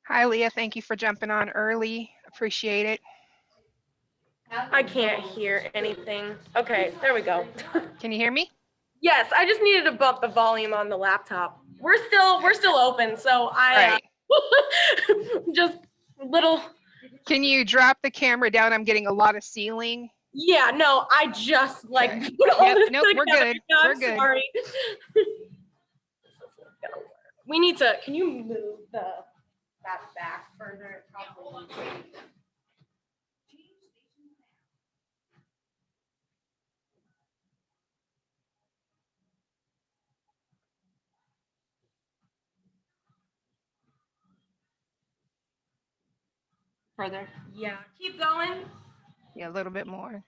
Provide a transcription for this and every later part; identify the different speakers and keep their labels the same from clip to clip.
Speaker 1: Hi, Leah. Thank you for jumping on early. Appreciate it.
Speaker 2: I can't hear anything. Okay, there we go.
Speaker 1: Can you hear me?
Speaker 2: Yes, I just needed to bump the volume on the laptop. We're still open, so I just little.
Speaker 1: Can you drop the camera down? I'm getting a lot of ceiling.
Speaker 2: Yeah, no, I just like
Speaker 1: Okay.
Speaker 2: put all
Speaker 1: Yep,
Speaker 2: this
Speaker 1: nope, we're
Speaker 2: together.
Speaker 1: good.
Speaker 2: I'm
Speaker 1: We're good.
Speaker 2: sorry. We need to. Can you move that back further? Probably. Further. Yeah. Keep going.
Speaker 1: Yeah, a little bit more.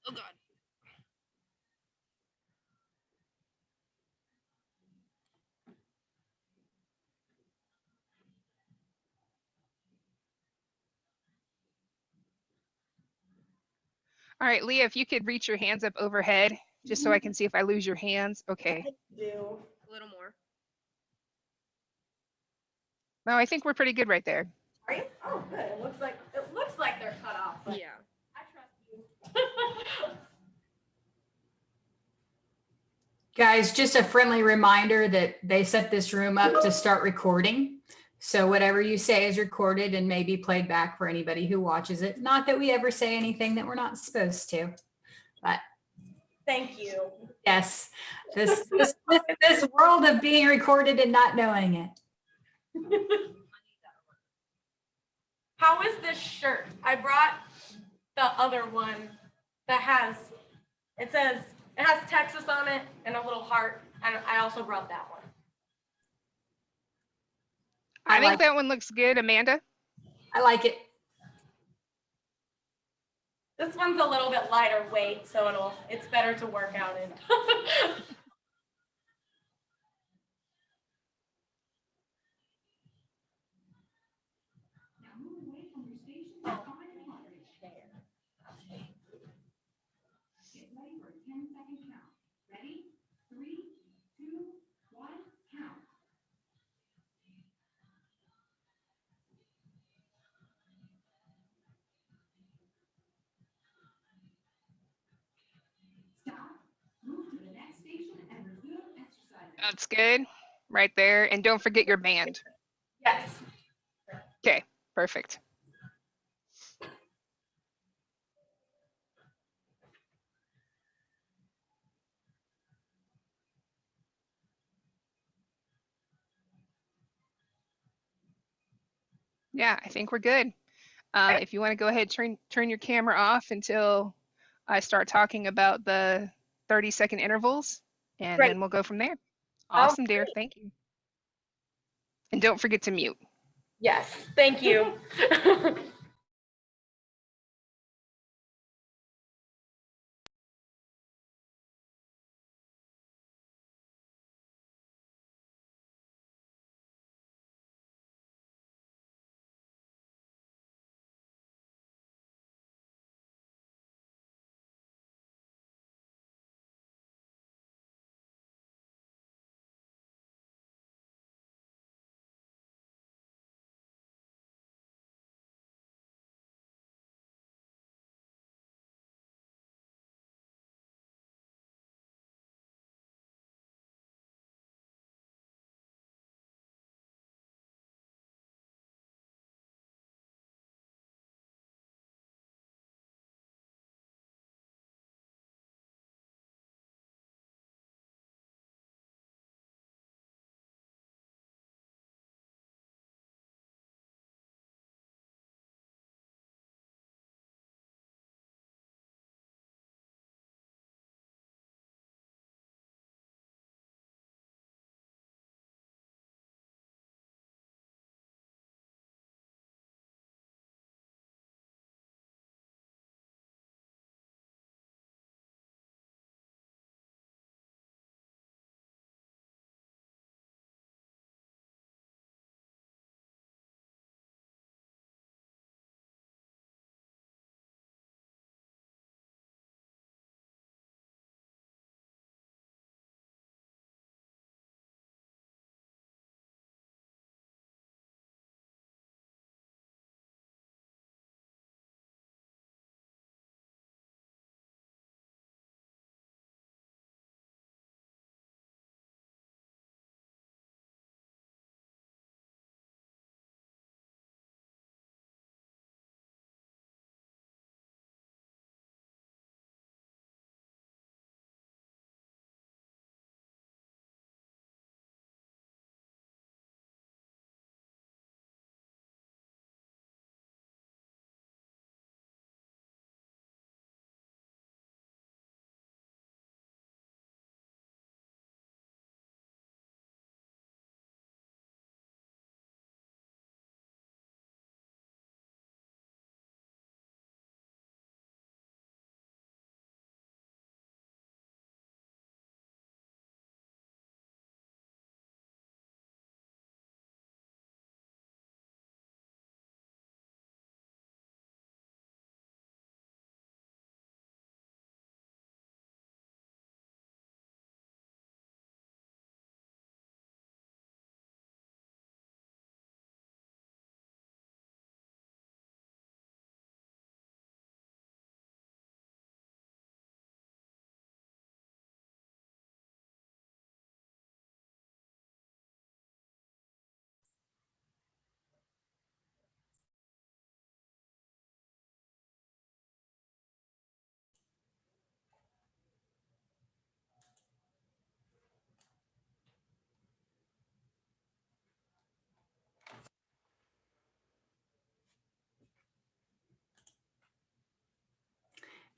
Speaker 2: Oh God.
Speaker 1: All right, Leah, if you could reach your hands up overhead, just so I can see if I lose your hands. Okay.
Speaker 2: Do a little more.
Speaker 1: No, I think we're pretty good right there.
Speaker 2: Are you? Oh, good. It looks like they're cut off. But yeah. I trust you.
Speaker 3: Guys, just a friendly reminder that they set this room up to start recording. So whatever you say is recorded and may be played back for anybody who watches it. Not that we ever say anything that we're not supposed to, but
Speaker 2: Thank you.
Speaker 3: yes, this world of being recorded and not knowing it.
Speaker 2: How is this shirt? I brought the other one that has Texas on it and a little heart. And I also brought that one.
Speaker 1: I think that one looks good, Amanda.
Speaker 3: I like it.
Speaker 2: This one's a little bit lighter weight, so it's better to work out in.
Speaker 1: That's good. Right there. And don't forget your band.
Speaker 2: Yes.
Speaker 1: Okay, perfect. Yeah, I think we're good. If you want to go ahead, turn your camera off until I start talking about the 30-second intervals, and then we'll go from there. Awesome, dear. Thank you. And don't forget to mute.
Speaker 2: Yes, thank you.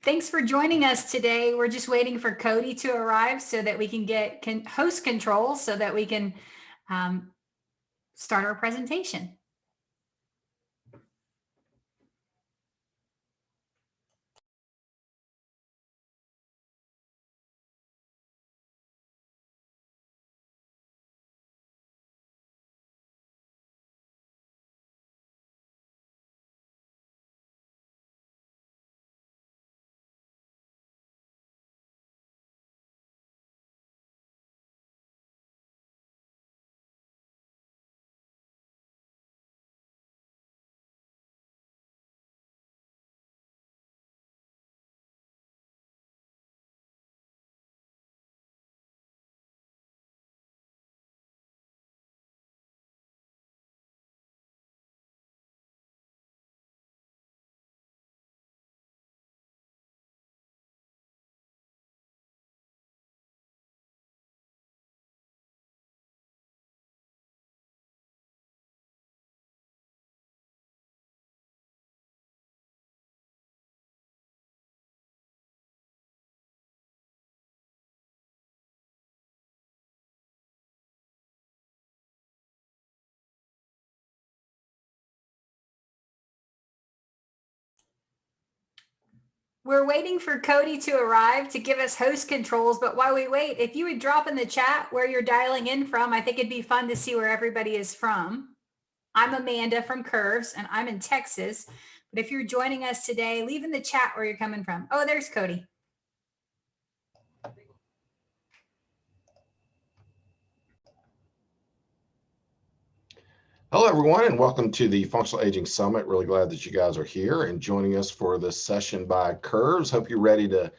Speaker 3: Thanks for joining us today. We're just waiting for Cody to arrive so that we can get host control so that we can start our presentation. We're waiting for Cody to arrive to give us host controls, but while we wait, if you would drop in the chat where you're dialing in from, I think it'd be fun to see where everybody is from. I'm Amanda from Curves, and I'm in Texas. But if you're joining us today, leave in the chat where you're coming from. Oh, there's Cody.
Speaker 4: Hello, everyone, and welcome to the Functional Aging Summit. Really glad that you guys are here and joining us for this session by Curves. Hope you're ready to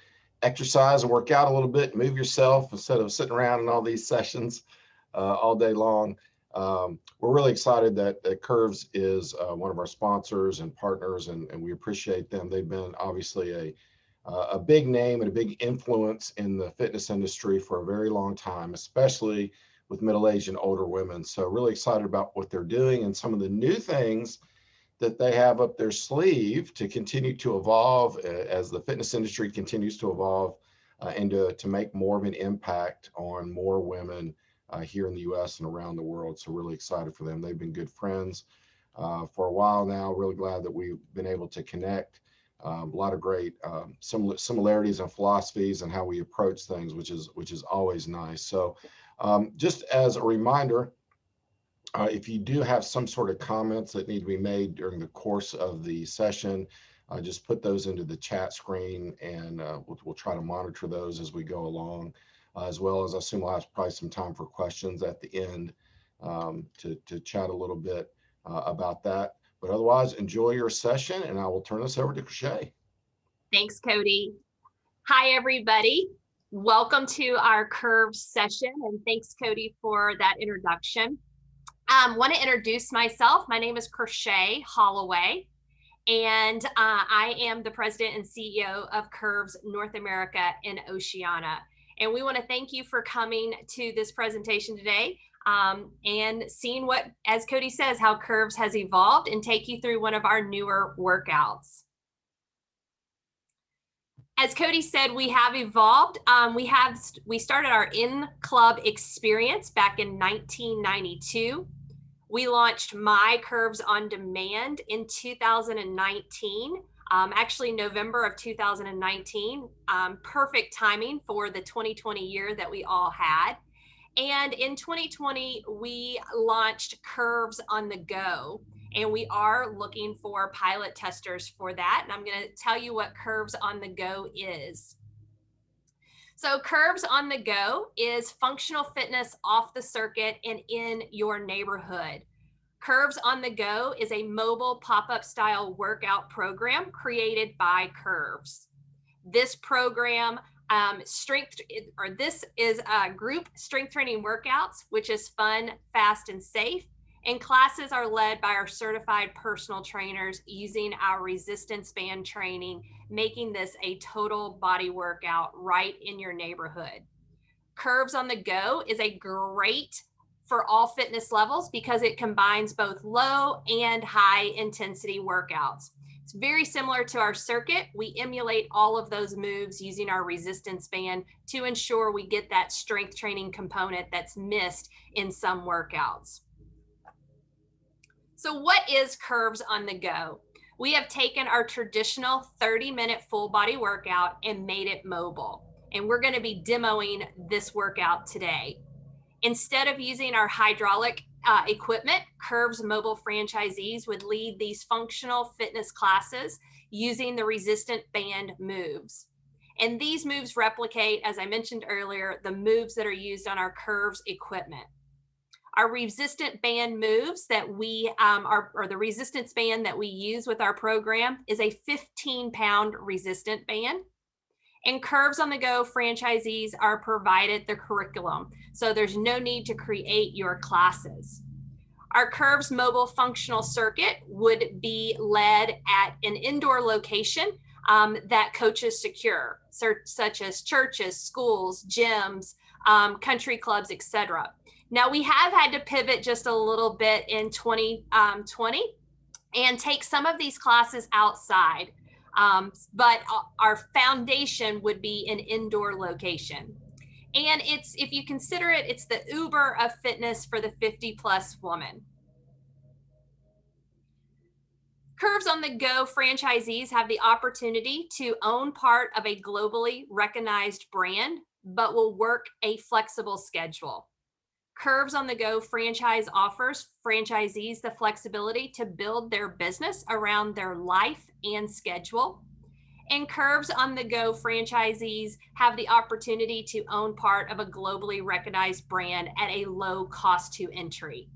Speaker 4: exercise and work out a little bit, move yourself instead of sitting around in all these sessions all day long. We're really excited that Curves is one of our sponsors and partners, and we appreciate them. They've been obviously a big name and a big influence in the fitness industry for a very long time, especially with middle-aged and older women. So really excited about what they're doing and some of the new things that they have up their sleeve to continue to evolve as the fitness industry continues to evolve and to make more of an impact on more women here in the US and around the world. So really excited for them. They've been good friends for a while now. Really glad that we've been able to connect. A lot of great similarities and philosophies and how we approach things, which is always nice. So just as a reminder, if you do have some sort of comments that need to be made during the course of the session, just put those into the chat screen, and we'll try to monitor those as we go along, as well as I assume we'll have probably some time for questions at the end to chat a little bit about that. But otherwise, enjoy your session, and I will turn this over to Krishea.
Speaker 5: Thanks, Cody. Hi, everybody. Welcome to our Curves session, and thanks, Cody, for that introduction. Want to introduce myself. My name is Krishea Holloway, and I am the president and CEO of Curves North America and Oceania. And we want to thank you for coming to this presentation today and seeing what, as Cody says, how Curves has evolved, and take you through one of our newer workouts. As Cody said, we have evolved. We started our in-club experience back in 1992. We launched My Curves on Demand in 2019, actually November of 2019. Perfect timing for the 2020 year that we all had. And in 2020, we launched Curves on the Go, and we are looking for pilot testers for that. And I'm going to tell you what Curves on the Go is. So Curves on the Go is functional fitness off the circuit and in your neighborhood. Curves on the Go is a mobile pop-up style workout program created by Curves. This program this is group strength training workouts, which is fun, fast, and safe. And classes are led by our certified personal trainers using our resistance band training, making this a total body workout right in your neighborhood. Curves on the Go is a great for all fitness levels because it combines both low and high intensity workouts. It's very similar to our circuit. We emulate all of those moves using our resistance band to ensure we get that strength training component that's missed in some workouts. So what is Curves on the Go? We have taken our traditional 30-minute full body workout and made it mobile. And we're going to be demoing this workout today. Instead of using our hydraulic equipment, Curves mobile franchisees would lead these functional fitness classes using the resistant band moves. And these moves replicate, as I mentioned earlier, the moves that are used on our Curves equipment. Our resistant band moves that we or the resistance band that we use with our program is a 15-pound resistant band. And Curves on the Go franchisees are provided the curriculum, so there's no need to create your classes. Our Curves mobile functional circuit would be led at an indoor location that coaches secure, such as churches, schools, gyms, country clubs, etc. Now, we have had to pivot just a little bit in 2020 and take some of these classes outside, but our foundation would be an indoor location. And it's, if you consider it, it's the Uber of fitness for the 50-plus woman. Curves on the Go franchisees have the opportunity to own part of a globally recognized brand, but will work a flexible schedule. Curves on the Go franchise offers franchisees the flexibility to build their business around their life and schedule. And Curves on the Go franchisees have the opportunity to own part of a globally recognized brand at a low cost to entry.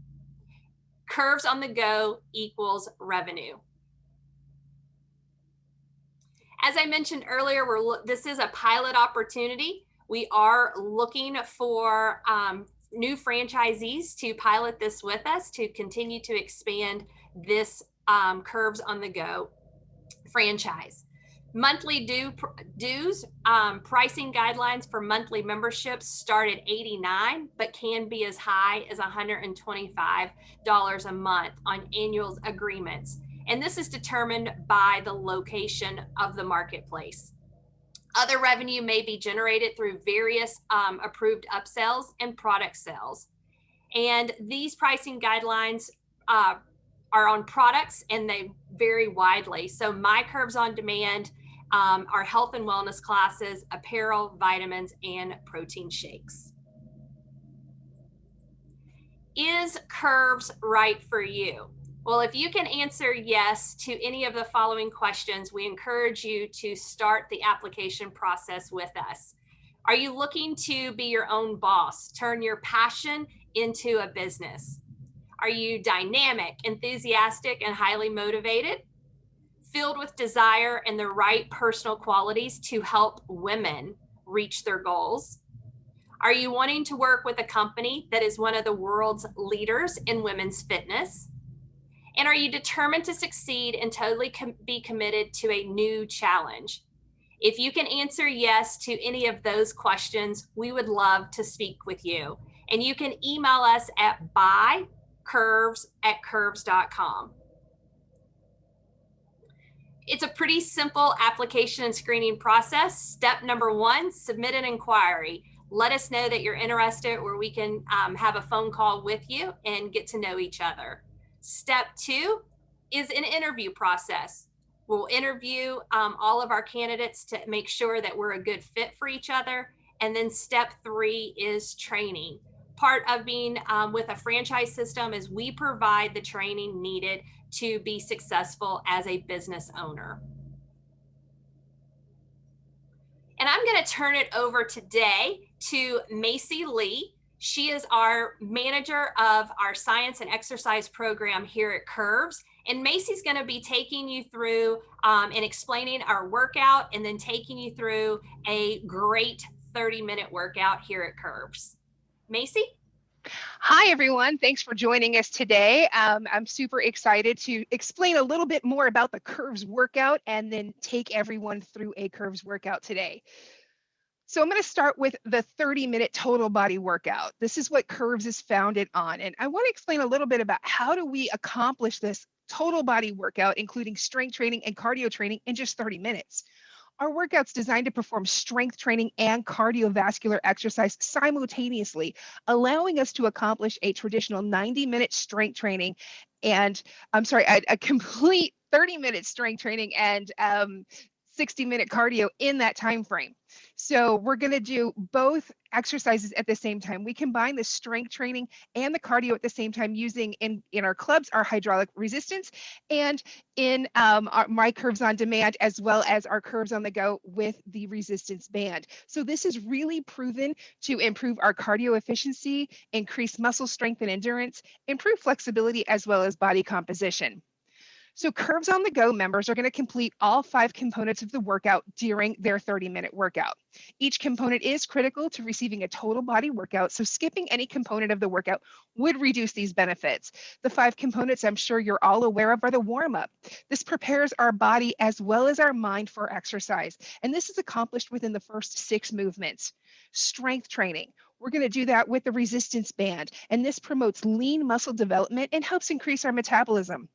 Speaker 5: Curves on the Go equals revenue. As I mentioned earlier, this is a pilot opportunity. We are looking for new franchisees to pilot this with us to continue to expand this Curves on the Go franchise. Monthly dues, pricing guidelines for monthly memberships start at $89, but can be as high as $125 a month on annual agreements. And this is determined by the location of the marketplace. Other revenue may be generated through various approved upsells and product sales. And these pricing guidelines are on products and they vary widely. So my Curves on Demand are health and wellness classes, apparel, vitamins, and protein shakes. Is Curves right for you? Well, if you can answer yes to any of the following questions, we encourage you to start the application process with us. Are you looking to be your own boss, turn your passion into a business? Are you dynamic, enthusiastic, and highly motivated? Filled with desire and the right personal qualities to help women reach their goals? Are you wanting to work with a company that is one of the world's leaders in women's fitness? And are you determined to succeed and totally be committed to a new challenge? If you can answer yes to any of those questions, we would love to speak with you. And you can email us at buycurves@curves.com. It's a pretty simple application and screening process. Step number 1, submit an inquiry. Let us know that you're interested, or we can have a phone call with you and get to know each other. Step 2 is an interview process. We'll interview all of our candidates to make sure that we're a good fit for each other. And then step 3 is training. Part of being with a franchise system is we provide the training needed to be successful as a business owner. And I'm going to turn it over today to Macy Lee. She is our manager of our science and exercise program here at Curves. And Macy's going to be taking you through and explaining our workout, and then taking you through a great 30-minute workout here at Curves. Macy?
Speaker 1: Hi, everyone. Thanks for joining us today. I'm super excited to explain a little bit more about the Curves workout and then take everyone through a Curves workout today. So I'm going to start with the 30-minute total body workout. This is what Curves is founded on. And I want to explain a little bit about how do we accomplish this total body workout, including strength training and cardio training, in just 30 minutes. Our workout's designed to perform strength training and cardiovascular exercise simultaneously, allowing us to accomplish a traditional 90-minute strength training and, a complete 30-minute strength training and 60-minute cardio in that time frame. So we're going to do both exercises at the same time. We combine the strength training and the cardio at the same time using in our clubs our hydraulic resistance and in my Curves on Demand, as well as our Curves on the Go with the resistance band. So this is really proven to improve our cardio efficiency, increase muscle strength and endurance, improve flexibility, as well as body composition. So Curves on the Go members are going to complete all 5 components of the workout during their 30-minute workout. Each component is critical to receiving a total body workout, so skipping any component of the workout would reduce these benefits. The 5 components I'm sure you're all aware of are the warm-up. This prepares our body as well as our mind for exercise, and this is accomplished within the first 6 movements. Strength training. We're going to do that with the resistance band, and this promotes lean muscle development and helps increase our metabolism.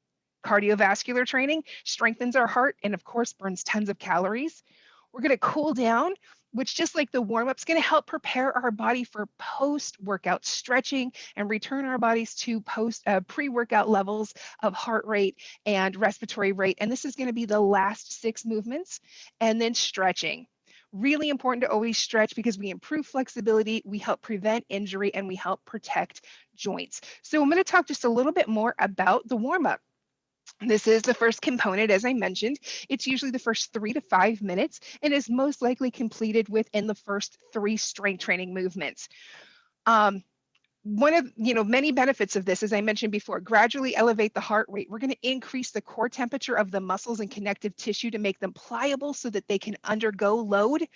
Speaker 1: Cardiovascular training strengthens our heart and, of course, burns tons of calories. We're going to cool down, which, just like the warm-up, is going to help prepare our body for post-workout stretching and return our bodies to pre-workout levels of heart rate and respiratory rate. And this is going to be the last 6 movements. And then stretching. Really important to always stretch because we improve flexibility, we help prevent injury, and we help protect joints. So I'm going to talk just a little bit more about the warm-up. This is the first component, as I mentioned. It's usually the first 3 to 5 minutes and is most likely completed within the first 3 strength training movements. One of many benefits of this, as I mentioned before, gradually elevate the heart rate. We're going to increase the core temperature of the muscles and connective tissue to make them pliable so that they can undergo load.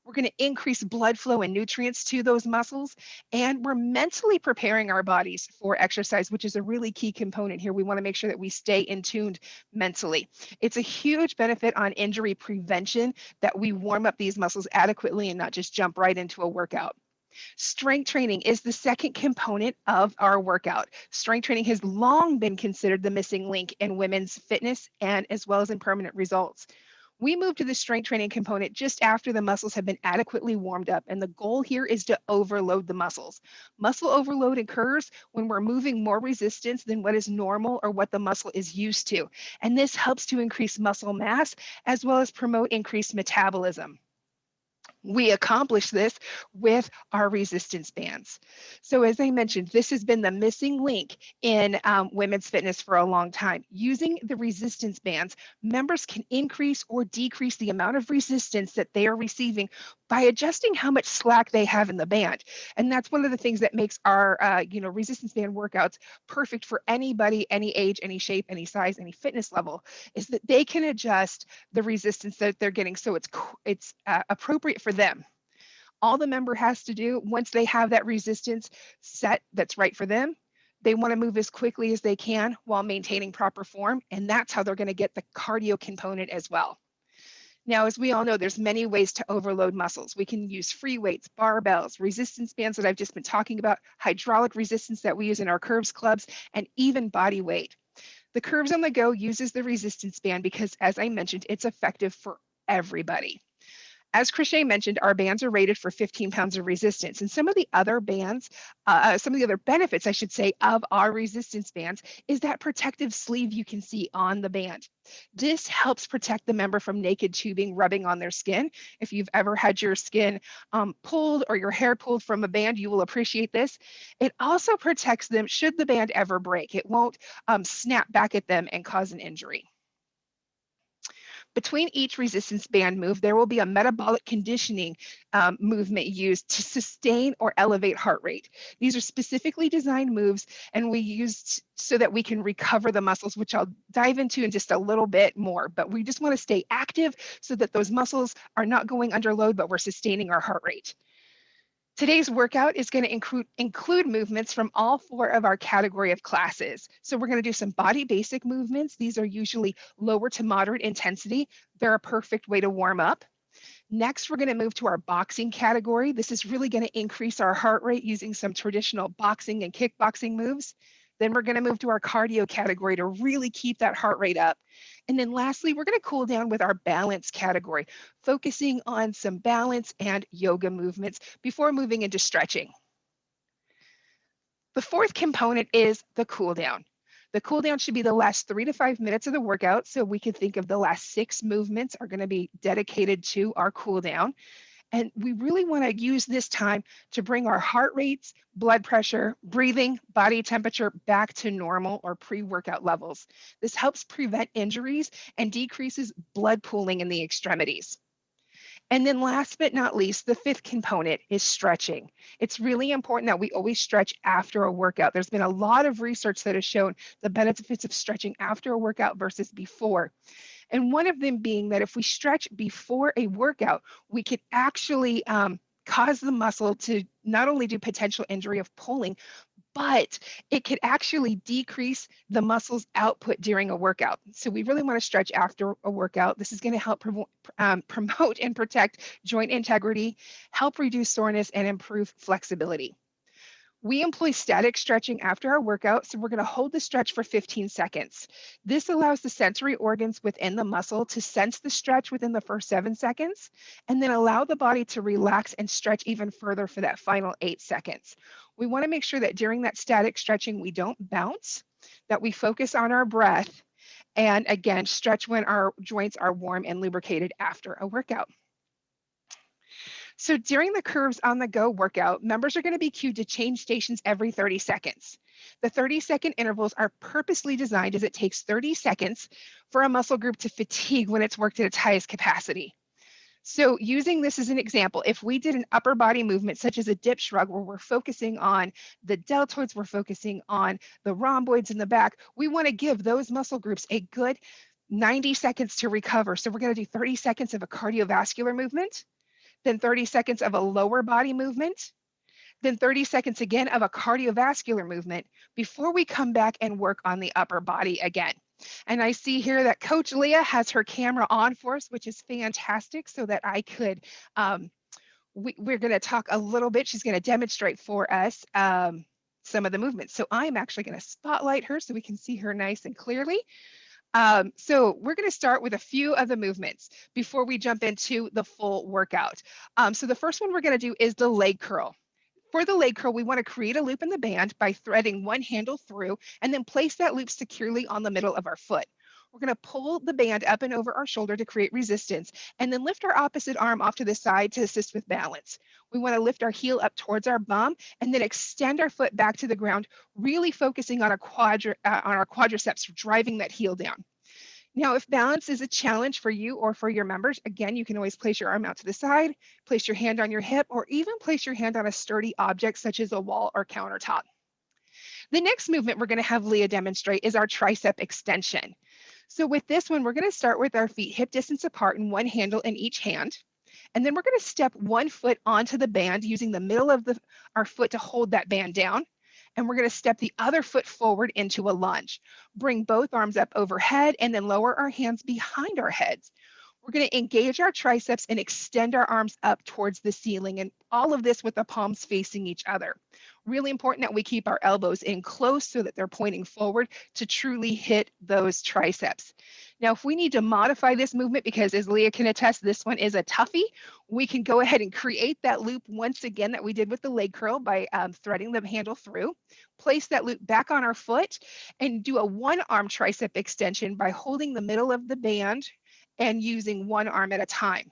Speaker 1: We're going to increase blood flow and nutrients to those muscles, and we're mentally preparing our bodies for exercise, which is a really key component here. We want to make sure that we stay in tuned mentally. It's a huge benefit on injury prevention that we warm up these muscles adequately and not just jump right into a workout. Strength training is the second component of our workout. Strength training has long been considered the missing link in women's fitness and as well as in permanent results. We move to the strength training component just after the muscles have been adequately warmed up, and the goal here is to overload the muscles. Muscle overload occurs when we're moving more resistance than what is normal or what the muscle is used to, and this helps to increase muscle mass as well as promote increased metabolism. We accomplish this with our resistance bands. So as I mentioned, this has been the missing link in women's fitness for a long time. Using the resistance bands, members can increase or decrease the amount of resistance that they are receiving by adjusting how much slack they have in the band. And that's one of the things that makes our resistance band workouts perfect for anybody, any age, any shape, any size, any fitness level, is that they can adjust the resistance that they're getting so it's appropriate for them. All the member has to do once they have that resistance set that's right for them, they want to move as quickly as they can while maintaining proper form, and that's how they're going to get the cardio component as well. Now, as we all know, there's many ways to overload muscles. We can use free weights, barbells, resistance bands that I've just been talking about, hydraulic resistance that we use in our Curves clubs, and even body weight. The Curves on the Go uses the resistance band because, as I mentioned, it's effective for everybody. As Krishea mentioned, our bands are rated for 15 pounds of resistance, and some of the other bands, some of the other benefits, I should say, of our resistance bands is that protective sleeve you can see on the band. This helps protect the member from naked tubing rubbing on their skin. If you've ever had your skin pulled or your hair pulled from a band, you will appreciate this. It also protects them should the band ever break. It won't snap back at them and cause an injury. Between each resistance band move, there will be a metabolic conditioning movement used to sustain or elevate heart rate. These are specifically designed moves, and we use so that we can recover the muscles, which I'll dive into in just a little bit more. But we just want to stay active so that those muscles are not going under load, but we're sustaining our heart rate. Today's workout is going to include movements from all 4 of our category of classes. So we're going to do some body basic movements. These are usually lower to moderate intensity. They're a perfect way to warm up. Next, we're going to move to our boxing category. This is really going to increase our heart rate using some traditional boxing and kickboxing moves. Then we're going to move to our cardio category to really keep that heart rate up. And then lastly, we're going to cool down with our balance category, focusing on some balance and yoga movements before moving into stretching. The fourth component is the cool down. The cool down should be the last 3 to 5 minutes of the workout. So we can think of the last 6 movements are going to be dedicated to our cool down. And we really want to use this time to bring our heart rates, blood pressure, breathing, body temperature back to normal or pre-workout levels. This helps prevent injuries and decreases blood pooling in the extremities. And then last but not least, the fifth component is stretching. It's really important that we always stretch after a workout. There's been a lot of research that has shown the benefits of stretching after a workout versus before. And one of them being that if we stretch before a workout, we could actually cause the muscle to not only do potential injury of pulling, but it could actually decrease the muscle's output during a workout. So we really want to stretch after a workout. This is going to help promote and protect joint integrity, help reduce soreness, and improve flexibility. We employ static stretching after our workout, so we're going to hold the stretch for 15 seconds. This allows the sensory organs within the muscle to sense the stretch within the first 7 seconds, and then allow the body to relax and stretch even further for that final 8 seconds. We want to make sure that during that static stretching, we don't bounce, that we focus on our breath, and again, stretch when our joints are warm and lubricated after a workout. So during the Curves on the Go workout, members are going to be cued to change stations every 30 seconds. The 30-second intervals are purposely designed as it takes 30 seconds for a muscle group to fatigue when it's worked at its highest capacity. So using this as an example, if we did an upper body movement such as a dip shrug where we're focusing on the deltoids, we're focusing on the rhomboids in the back, we want to give those muscle groups a good 90 seconds to recover. So we're going to do 30 seconds of a cardiovascular movement, then 30 seconds of a lower body movement, then 30 seconds again of a cardiovascular movement before we come back and work on the upper body again. And I see here that Coach Leah has her camera on for us, which is fantastic, so that I could, we're going to talk a little bit. She's going to demonstrate for us some of the movements. So I'm actually going to spotlight her so we can see her nice and clearly. So we're going to start with a few of the movements before we jump into the full workout. So the first one we're going to do is the leg curl. For the leg curl, we want to create a loop in the band by threading one handle through and then place that loop securely on the middle of our foot. We're going to pull the band up and over our shoulder to create resistance and then lift our opposite arm off to the side to assist with balance. We want to lift our heel up towards our bum and then extend our foot back to the ground, really focusing on our quadriceps, driving that heel down. Now, if balance is a challenge for you or for your members, again, you can always place your arm out to the side, place your hand on your hip, or even place your hand on a sturdy object such as a wall or countertop. The next movement we're going to have Leah demonstrate is our tricep extension. So with this one, we're going to start with our feet hip distance apart and one handle in each hand. And then we're going to step one foot onto the band using the middle of our foot to hold that band down. And we're going to step the other foot forward into a lunge. Bring both arms up overhead and then lower our hands behind our heads. We're going to engage our triceps and extend our arms up towards the ceiling, and all of this with the palms facing each other. Really important that we keep our elbows in close so that they're pointing forward to truly hit those triceps. Now, if we need to modify this movement, because as Leah can attest, this one is a toughie, we can go ahead and create that loop once again that we did with the leg curl by threading the handle through, place that loop back on our foot, and do a one arm tricep extension by holding the middle of the band and using one arm at a time.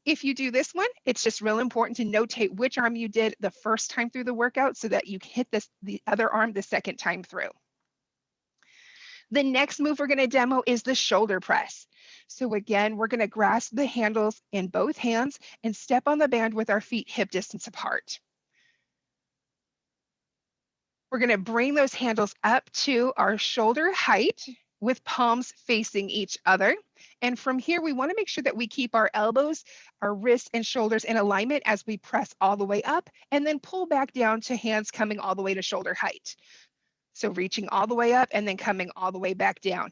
Speaker 1: If you do this one, it's just real important to notate which arm you did the first time through the workout so that you hit the other arm the second time through. The next move we're going to demo is the shoulder press. So again, we're going to grasp the handles in both hands and step on the band with our feet hip distance apart. We're going to bring those handles up to our shoulder height with palms facing each other. And from here, we want to make sure that we keep our elbows, our wrists, and shoulders in alignment as we press all the way up and then pull back down to hands coming all the way to shoulder height. So reaching all the way up and then coming all the way back down.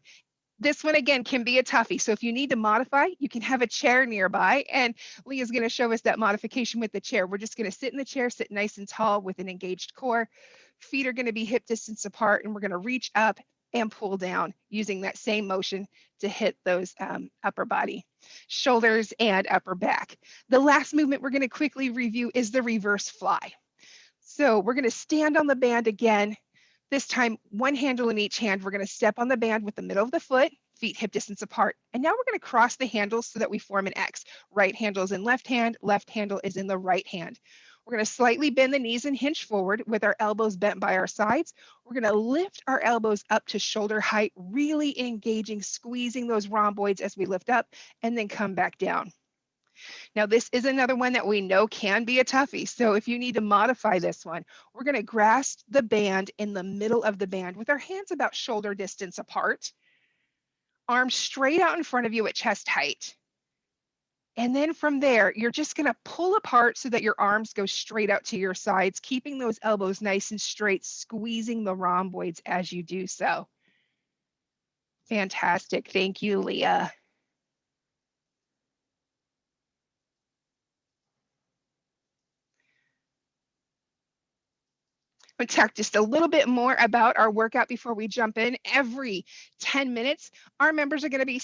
Speaker 1: This one, again, can be a toughie. So if you need to modify, you can have a chair nearby. And Leah's going to show us that modification with the chair. We're just going to sit in the chair, sit nice and tall with an engaged core. Feet are going to be hip distance apart, and we're going to reach up and pull down using that same motion to hit those upper body, shoulders, and upper back. The last movement we're going to quickly review is the reverse fly. So we're going to stand on the band again. This time, one handle in each hand. We're going to step on the band with the middle of the foot, feet hip distance apart. And now we're going to cross the handles so that we form an X. Right handle is in left hand, left handle is in the right hand. We're going to slightly bend the knees and hinge forward with our elbows bent by our sides. We're going to lift our elbows up to shoulder height, really engaging, squeezing those rhomboids as we lift up, and then come back down. Now, this is another one that we know can be a toughie. So if you need to modify this one, we're going to grasp the band in the middle of the band with our hands about shoulder distance apart, arms straight out in front of you at chest height. And then from there, you're just going to pull apart so that your arms go straight out to your sides, keeping those elbows nice and straight, squeezing the rhomboids as you do so. Fantastic. Thank you, Leah. We'll talk just a little bit more about our workout before we jump in. Every 10 minutes, our members are going to be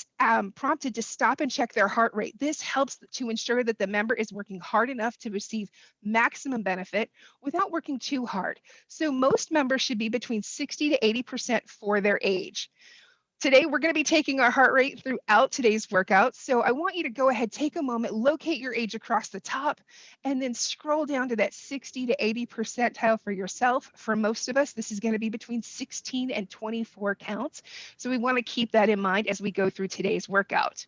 Speaker 1: prompted to stop and check their heart rate. This helps to ensure that the member is working hard enough to receive maximum benefit without working too hard. So most members should be between 60 to 80% for their age. Today, we're going to be taking our heart rate throughout today's workout. So I want you to go ahead, take a moment, locate your age across the top, and then scroll down to that 60 to 80 percentile for yourself. For most of us, this is going to be between 16 and 24 counts. So we want to keep that in mind as we go through today's workout.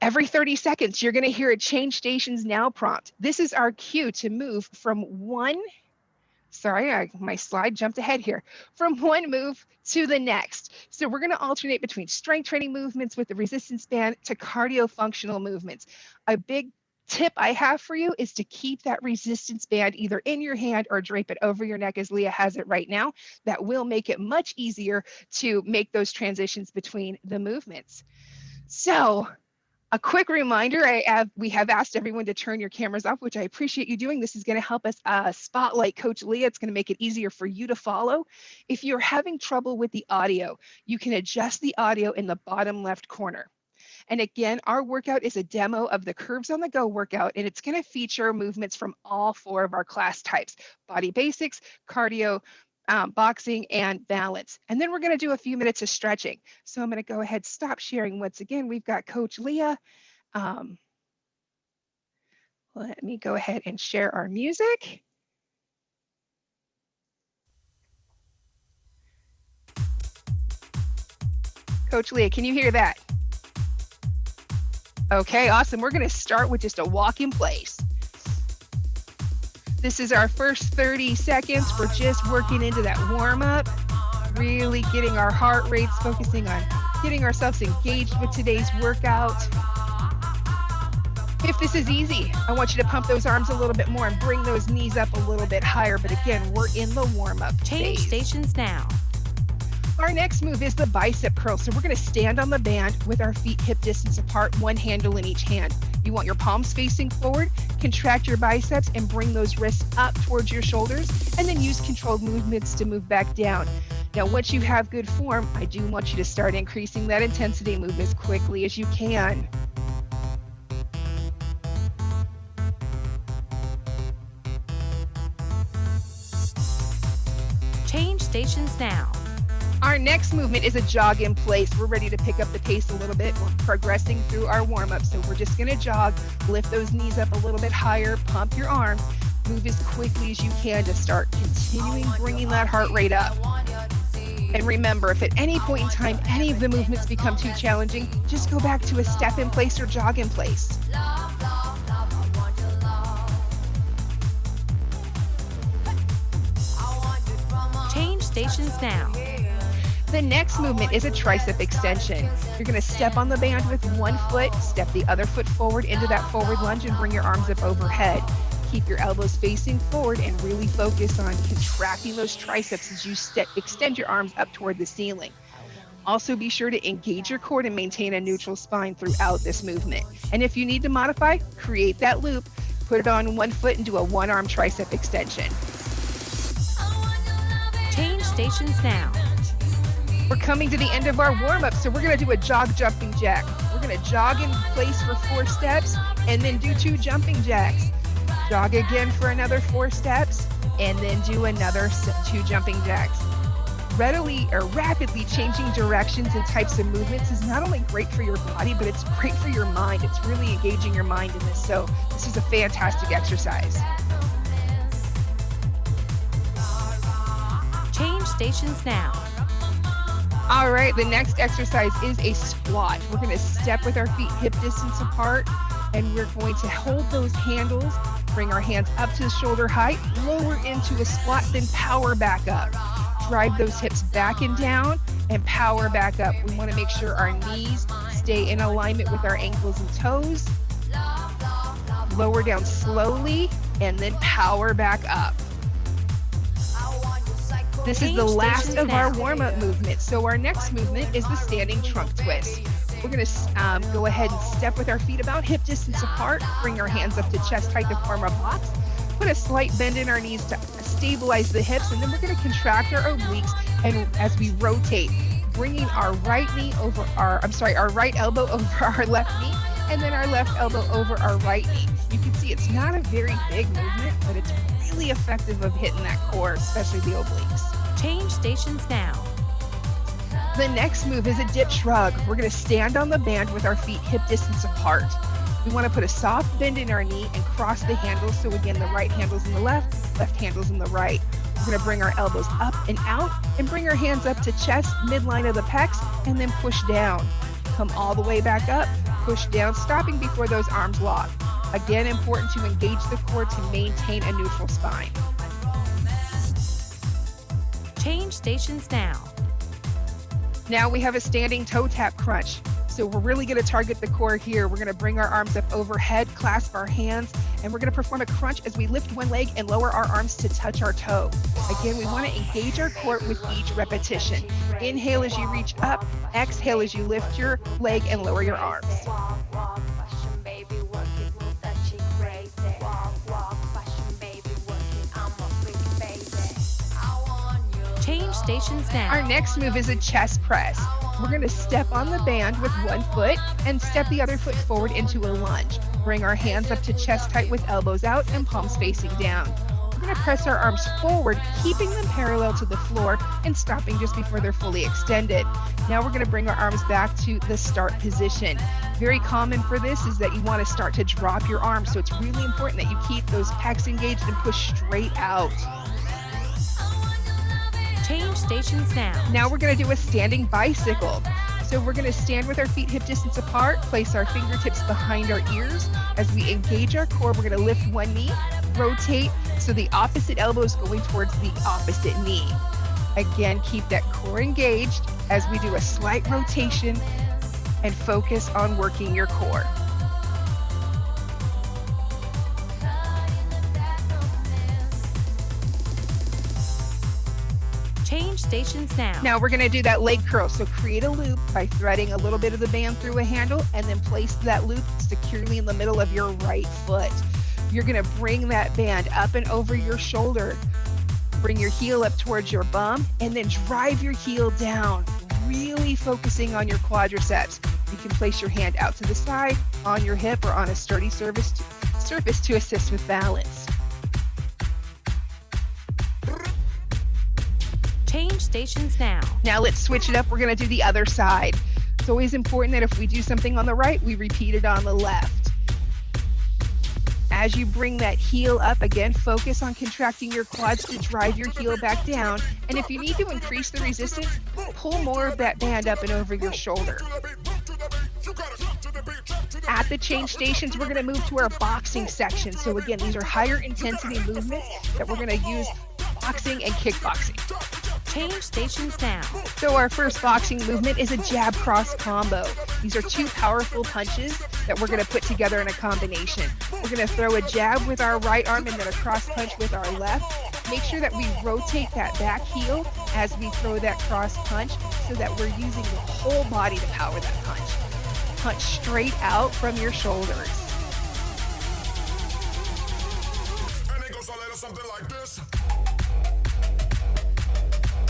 Speaker 1: Every 30 seconds, you're going to hear a change stations now prompt. This is our cue to move from one my slide jumped ahead here, from one move to the next. So we're going to alternate between strength training movements with the resistance band to cardio functional movements. A big tip I have for you is to keep that resistance band either in your hand or drape it over your neck as Leah has it right now. That will make it much easier to make those transitions between the movements. So a quick reminder, we have asked everyone to turn your cameras off, which I appreciate you doing. This is going to help us spotlight Coach Leah. It's going to make it easier for you to follow. If you're having trouble with the audio, you can adjust the audio in the bottom left corner. And again, our workout is a demo of the Curves on the Go workout, and it's going to feature movements from all 4 of our class types: body basics, cardio, boxing, and balance. And then we're going to do a few minutes of stretching. So I'm going to go ahead, stop sharing once again. We've got Coach Leah. Let me go ahead and share our music. Coach Leah, can you hear that? Okay, awesome. We're going to start with just a walk in place. This is our first 30 seconds. We're just working into that warm up, really getting our heart rates, focusing on getting ourselves engaged with today's workout. If this is easy, I want you to pump those arms a little bit more and bring those knees up a little bit higher. But again, we're in the warm up phase.
Speaker 6: Change stations now.
Speaker 1: Our next move is the bicep curl. So we're going to stand on the band with our feet hip distance apart, one handle in each hand. You want your palms facing forward, contract your biceps and bring those wrists up towards your shoulders, and then use controlled movements to move back down. Now, once you have good form, I do want you to start increasing that intensity, move as quickly as you can.
Speaker 6: Change stations now.
Speaker 1: Our next movement is a jog in place. We're ready to pick up the pace a little bit. We're progressing through our warm-up. So we're just gonna jog, lift those knees up a little bit higher, pump your arms, move as quickly as you can to start continuing bringing that heart rate up. And remember, if at any point in time, any of the movements become too challenging, just go back to a step in place or jog in place.
Speaker 6: Change stations now.
Speaker 1: The next movement is a tricep extension. You're going to step on the band with one foot, step the other foot forward into that forward lunge and bring your arms up overhead. Keep your elbows facing forward and really focus on contracting those triceps as you extend your arms up toward the ceiling. Also, be sure to engage your core to maintain a neutral spine throughout this movement. And if you need to modify, create that loop, put it on one foot and do a one-arm tricep extension.
Speaker 6: Change stations now.
Speaker 1: We're coming to the end of our warm-up, so we're gonna do a jog jumping jack. We're gonna jog in place for 4 steps and then do 2 jumping jacks. Jog again for another 4 steps and then do another 2 jumping jacks. Rapidly changing directions and types of movements is not only great for your body, but it's great for your mind. It's really engaging your mind in this. So this is a fantastic exercise.
Speaker 6: Change stations now.
Speaker 1: All right, the next exercise is a squat. We're gonna step with our feet hip distance apart, and we're going to hold those handles, bring our hands up to shoulder height, lower into a squat, then power back up. Drive those hips back and down and power back up. We want to make sure our knees stay in alignment with our ankles and toes. Lower down slowly and then power back up. This is the last of our warm-up movement. So our next movement is the standing trunk twist. We're going to go ahead and step with our feet about hip distance apart, bring our hands up to chest height to form a box, put a slight bend in our knees to stabilize the hips, and then we're going to contract our obliques, and as we rotate, bringing our right elbow over our left knee, and then our left elbow over our right knee. You can see it's not a very big movement, but it's really effective of hitting that core, especially the obliques.
Speaker 6: Change stations now.
Speaker 1: The next move is a dip shrug. We're going to stand on the band with our feet hip distance apart. We want to put a soft bend in our knee and cross the handles. So again, the right handle's in the left handle's in the right. We're going to bring our elbows up and out and bring our hands up to chest, midline of the pecs, and then push down. Come all the way back up, push down, stopping before those arms lock. Again, important to engage the core to maintain a neutral spine.
Speaker 6: Change stations now.
Speaker 1: Now we have a standing toe tap crunch. So we're really going to target the core here. We're going to bring our arms up overhead, clasp our hands, and we're going to perform a crunch as we lift one leg and lower our arms to touch our toe. Again, we want to engage our core with each repetition. Inhale as you reach up, exhale as you lift your leg and lower your arms.
Speaker 6: Change stations now.
Speaker 1: Our next move is a chest press. We're going to step on the band with one foot and step the other foot forward into a lunge. Bring our hands up to chest height with elbows out and palms facing down. We're going to press our arms forward, keeping them parallel to the floor and stopping just before they're fully extended. Now we're going to bring our arms back to the start position. Very common for this is that you want to start to drop your arms. So it's really important that you keep those pecs engaged and push straight out.
Speaker 6: Change stations now.
Speaker 1: Now we're going to do a standing bicycle. So we're going to stand with our feet hip distance apart, place our fingertips behind our ears. As we engage our core, we're going to lift one knee, rotate, so the opposite elbow is going towards the opposite knee. Again, keep that core engaged as we do a slight rotation and focus on working your core.
Speaker 6: Change stations now.
Speaker 1: Now we're going to do that leg curl. So create a loop by threading a little bit of the band through a handle and then place that loop securely in the middle of your right foot. You're going to bring that band up and over your shoulder. Bring your heel up towards your bum and then drive your heel down, really focusing on your quadriceps. You can place your hand out to the side, on your hip, or on a sturdy surface to assist with balance.
Speaker 6: Change stations now.
Speaker 1: Now let's switch it up. We're going to do the other side. It's always important that if we do something on the right, we repeat it on the left. As you bring that heel up, again, focus on contracting your quads to drive your heel back down. And if you need to increase the resistance, pull more of that band up and over your shoulder. At the change stations, we're going to move to our boxing section. So again, these are higher intensity movements that we're going to use boxing and kickboxing.
Speaker 6: Change stations now.
Speaker 1: So our first boxing movement is a jab cross combo. These are two powerful punches that we're going to put together in a combination. We're going to throw a jab with our right arm and then a cross punch with our left. Make sure that we rotate that back heel as we throw that cross punch so that we're using the whole body to power that punch. Punch straight out from your shoulders.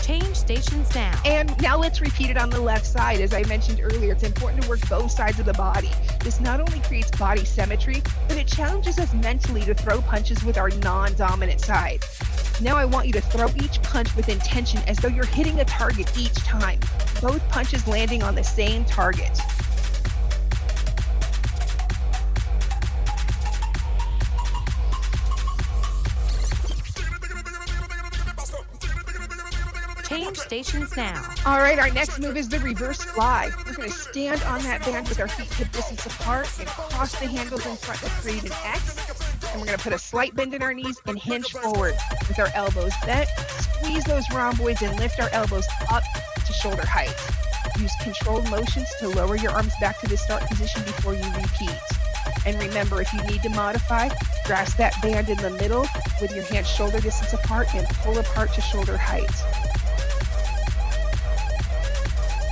Speaker 6: Change stations now.
Speaker 1: And now let's repeat it on the left side. As I mentioned earlier, it's important to work both sides of the body. This not only creates body symmetry, but it challenges us mentally to throw punches with our non-dominant side. Now I want you to throw each punch with intention as though you're hitting a target each time. Both punches landing on the same target.
Speaker 6: Change stations now.
Speaker 1: All right, our next move is the reverse fly. We're going to stand on that band with our feet hip distance apart and cross the handles in front to create an X. And we're going to put a slight bend in our knees and hinge forward with our elbows bent. Squeeze those rhomboids and lift our elbows up to shoulder height. Use controlled motions to lower your arms back to the start position before you repeat. And remember, if you need to modify, grasp that band in the middle with your hands shoulder distance apart and pull apart to shoulder height.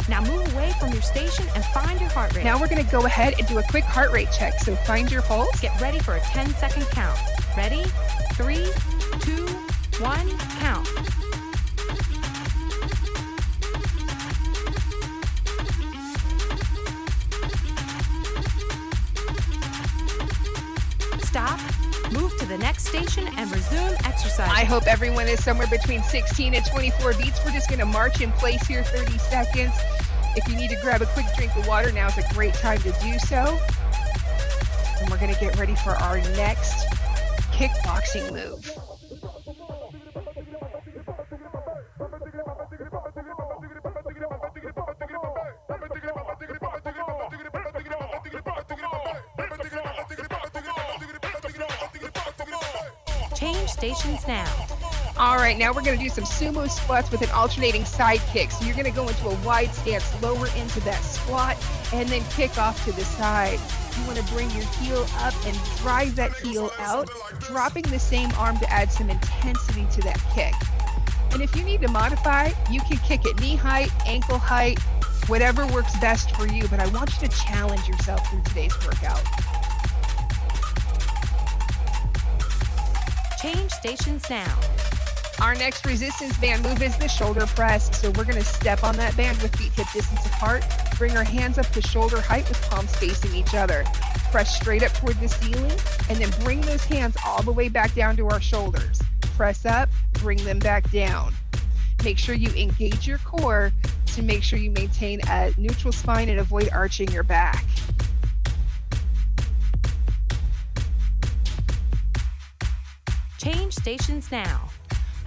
Speaker 6: Now move away from your station and find your heart rate.
Speaker 1: Now we're going to go ahead and do a quick heart rate check. So find your pulse.
Speaker 6: Get ready for a 10-second count. Ready? 3, 2, 1, count. Stop, move to the next station, and resume exercise.
Speaker 1: I hope everyone is somewhere between 16 and 24 beats. We're just going to march in place here 30 seconds. If you need to grab a quick drink of water, now is a great time to do so. And we're going to get ready for our next kickboxing move.
Speaker 6: Change stations now.
Speaker 1: All right, now we're going to do some sumo squats with an alternating side kick. So you're going to go into a wide stance, lower into that squat, and then kick off to the side. You want to bring your heel up and drive that heel out, dropping the same arm to add some intensity to that kick. And if you need to modify, you can kick at knee height, ankle height, whatever works best for you. But I want you to challenge yourself through today's workout.
Speaker 6: Change stations now.
Speaker 1: Our next resistance band move is the shoulder press. So we're going to step on that band with feet hip distance apart, bring our hands up to shoulder height with palms facing each other. Press straight up toward the ceiling, and then bring those hands all the way back down to our shoulders. Press up, bring them back down. Make sure you engage your core to make sure you maintain a neutral spine and avoid arching your back.
Speaker 6: Change stations now.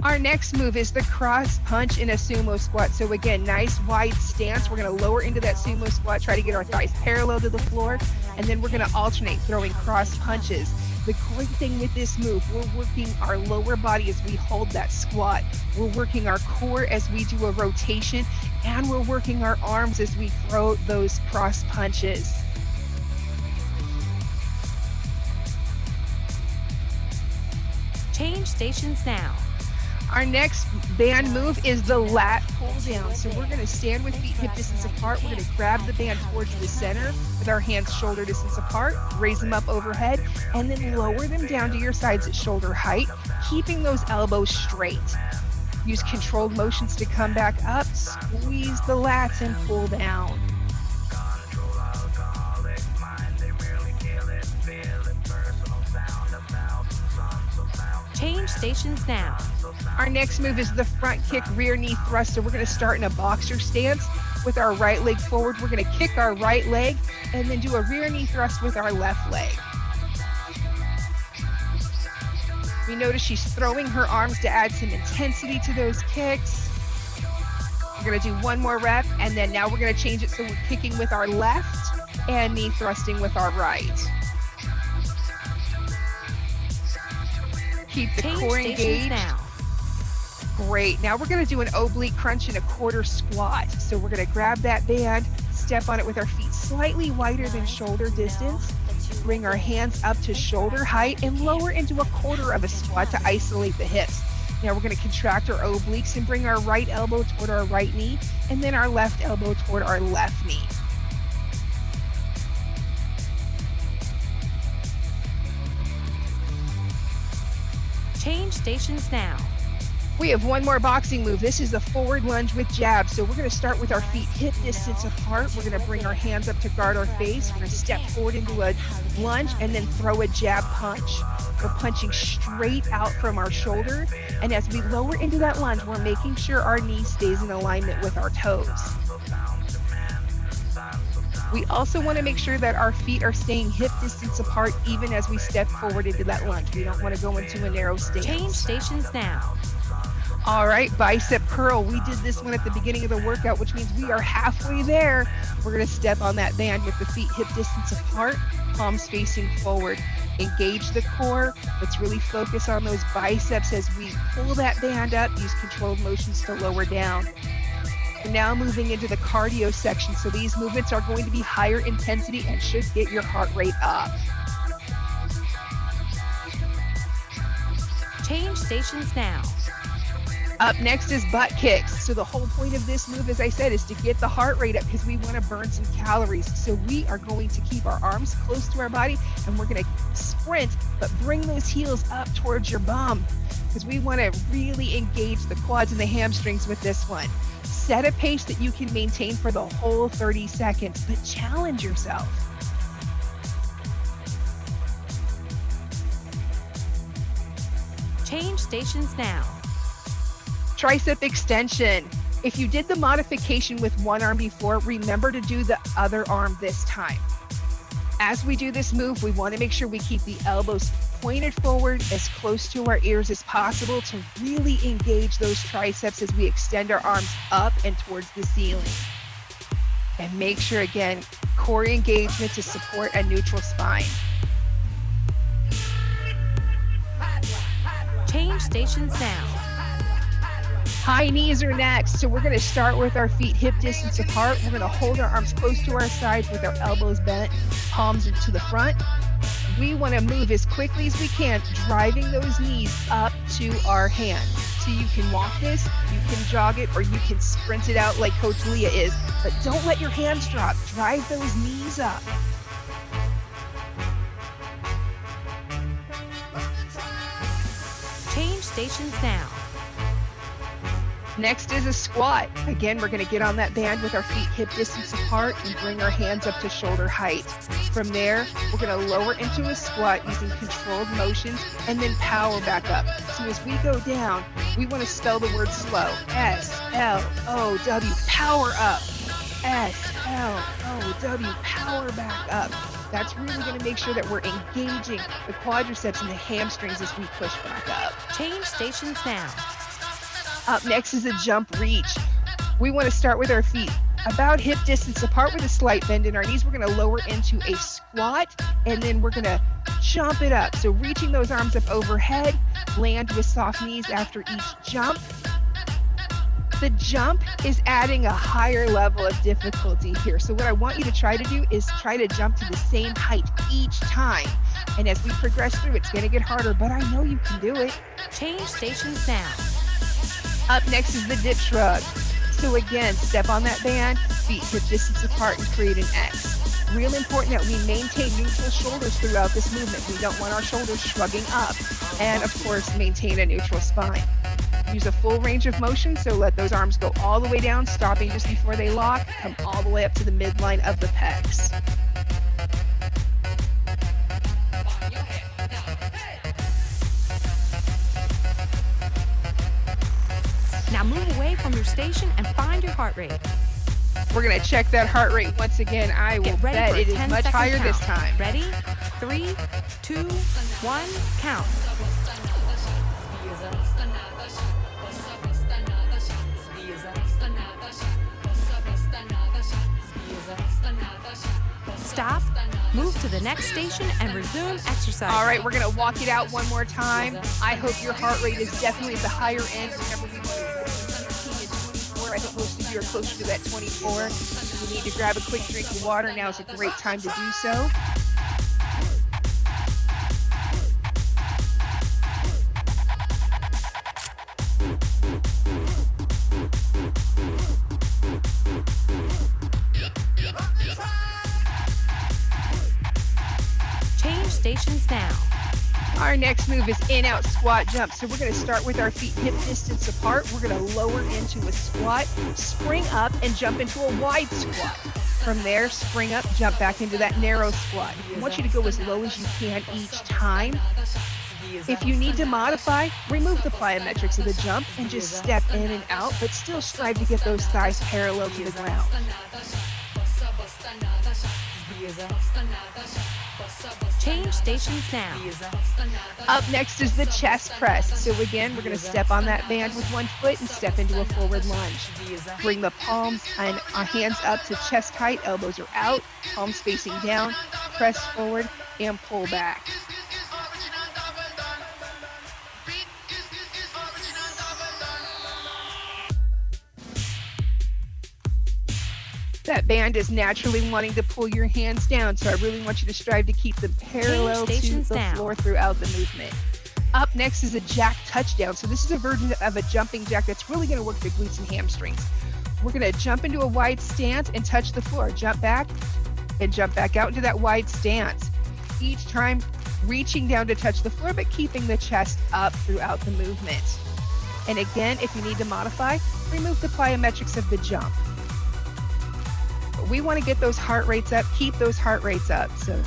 Speaker 1: Our next move is the cross punch in a sumo squat. So again, nice wide stance. We're going to lower into that sumo squat, try to get our thighs parallel to the floor, and then we're going to alternate throwing cross punches. The great thing with this move, we're working our lower body as we hold that squat. We're working our core as we do a rotation, and we're working our arms as we throw those cross punches.
Speaker 6: Change stations now.
Speaker 1: Our next band move is the lat pull down. So we're going to stand with feet hip distance apart. We're going to grab the band towards the center with our hands shoulder distance apart, raise them up overhead, and then lower them down to your sides at shoulder height, keeping those elbows straight. Use controlled motions to come back up, squeeze the lats and pull down.
Speaker 6: Change stations now.
Speaker 1: Our next move is the front kick rear knee thrust. So we're going to start in a boxer stance with our right leg forward. We're going to kick our right leg and then do a rear knee thrust with our left leg. We notice she's throwing her arms to add some intensity to those kicks. We're going to do one more rep, and then now we're going to change it so we're kicking with our left and knee thrusting with our right. Keep the core engaged.
Speaker 6: Now.
Speaker 1: Great. Now we're going to do an oblique crunch and a quarter squat. So we're going to grab that band, step on it with our feet slightly wider than shoulder distance, bring our hands up to shoulder height and lower into a quarter of a squat to isolate the hips. Now we're going to contract our obliques and bring our right elbow toward our right knee, and then our left elbow toward our left knee.
Speaker 6: Change stations now.
Speaker 1: We have one more boxing move. This is a forward lunge with jab. So we're going to start with our feet hip distance apart. We're going to bring our hands up to guard our face. We're going to step forward into a lunge and then throw a jab punch. We're punching straight out from our shoulder. And as we lower into that lunge, we're making sure our knee stays in alignment with our toes. We also want to make sure that our feet are staying hip distance apart even as we step forward into that lunge. We don't want to go into a narrow stance.
Speaker 6: Change stations now.
Speaker 1: All right, bicep curl. We did this one at the beginning of the workout, which means we are halfway there. We're going to step on that band with the feet hip distance apart, palms facing forward. Engage the core. Let's really focus on those biceps as we pull that band up. Use controlled motions to lower down. We're now moving into the cardio section. So these movements are going to be higher intensity and should get your heart rate up.
Speaker 6: Change stations now.
Speaker 1: Up next is butt kicks. So the whole point of this move, as I said, is to get the heart rate up because we want to burn some calories. So we are going to keep our arms close to our body and we're going to sprint, but bring those heels up towards your bum because we want to really engage the quads and the hamstrings with this one. Set a pace that you can maintain for the whole 30 seconds, but challenge yourself.
Speaker 6: Change stations now.
Speaker 1: Tricep extension. If you did the modification with one arm before, remember to do the other arm this time. As we do this move, we want to make sure we keep the elbows pointed forward as close to our ears as possible to really engage those triceps as we extend our arms up and towards the ceiling. And make sure, again, core engagement to support a neutral spine.
Speaker 6: Change stations now.
Speaker 1: High knees are next. So we're going to start with our feet hip distance apart. We're going to hold our arms close to our sides with our elbows bent, palms to the front. We want to move as quickly as we can, driving those knees up to our hands. So you can walk this, you can jog it, or you can sprint it out like Coach Leah is. But don't let your hands drop. Drive those knees up.
Speaker 6: Change stations now.
Speaker 1: Next is a squat. Again, we're going to get on that band with our feet hip distance apart and bring our hands up to shoulder height. From there, we're going to lower into a squat using controlled motions and then power back up. So as we go down, we want to spell the word slow. S-L-O-W, power up. S-L-O-W, power back up. That's really going to make sure that we're engaging the quadriceps and the hamstrings as we push back up.
Speaker 6: Change stations now.
Speaker 1: Up next is a jump reach. We want to start with our feet about hip distance apart with a slight bend in our knees. We're going to lower into a squat and then we're going to jump it up. So reaching those arms up overhead, land with soft knees after each jump. The jump is adding a higher level of difficulty here. So what I want you to try to do is try to jump to the same height each time. And as we progress through, it's going to get harder, but I know you can do it.
Speaker 6: Change stations now.
Speaker 1: Up next is the dip shrug. So again, step on that band, feet hip distance apart and create an X. Real important that we maintain neutral shoulders throughout this movement. We don't want our shoulders shrugging up. And of course, maintain a neutral spine. Use a full range of motion, so let those arms go all the way down, stopping just before they lock, come all the way up to the midline of the pecs.
Speaker 6: Now move away from your station and find your heart rate.
Speaker 1: We're going to check that heart rate once again. I will
Speaker 6: Get ready
Speaker 1: bet
Speaker 6: for a
Speaker 1: it is
Speaker 6: 10
Speaker 1: much
Speaker 6: second
Speaker 1: higher
Speaker 6: count.
Speaker 1: this time.
Speaker 6: Ready? 3, 2, 1, count. Stop, move to the next station, and resume exercise.
Speaker 1: All right, we're going to walk it out one more time. I hope your heart rate is definitely at the higher end. Remember, we were 18 to 24. I think most of you are closer to that 24. If you need to grab a quick drink of water, now is a great time to do so.
Speaker 6: stations now.
Speaker 1: Our next move is in-out squat jump. So we're going to start with our feet hip distance apart. We're going to lower into a squat, spring up, and jump into a wide squat. From there, spring up, jump back into that narrow squat. I want you to go as low as you can each time. If you need to modify, remove the plyometrics of the jump and just step in and out, but still strive to get those thighs parallel to the ground.
Speaker 6: Change stations now.
Speaker 1: Up next is the chest press. So again, we're going to step on that band with one foot and step into a forward lunge. Bring the palms and our hands up to chest height, elbows are out, palms facing down, press forward and pull back. That band is naturally wanting to pull your hands down, so I really want you to strive to keep them parallel to the floor throughout the movement. Up next is a jack touchdown. So this is a version of a jumping jack that's really going to work the glutes and hamstrings. We're going to jump into a wide stance and touch the floor. Jump back and jump back out into that wide stance. Each time reaching down to touch the floor, but keeping the chest up throughout the movement. And again, if you need to modify, remove the plyometrics of the jump. We want to get those heart rates up, keep those heart rates up. So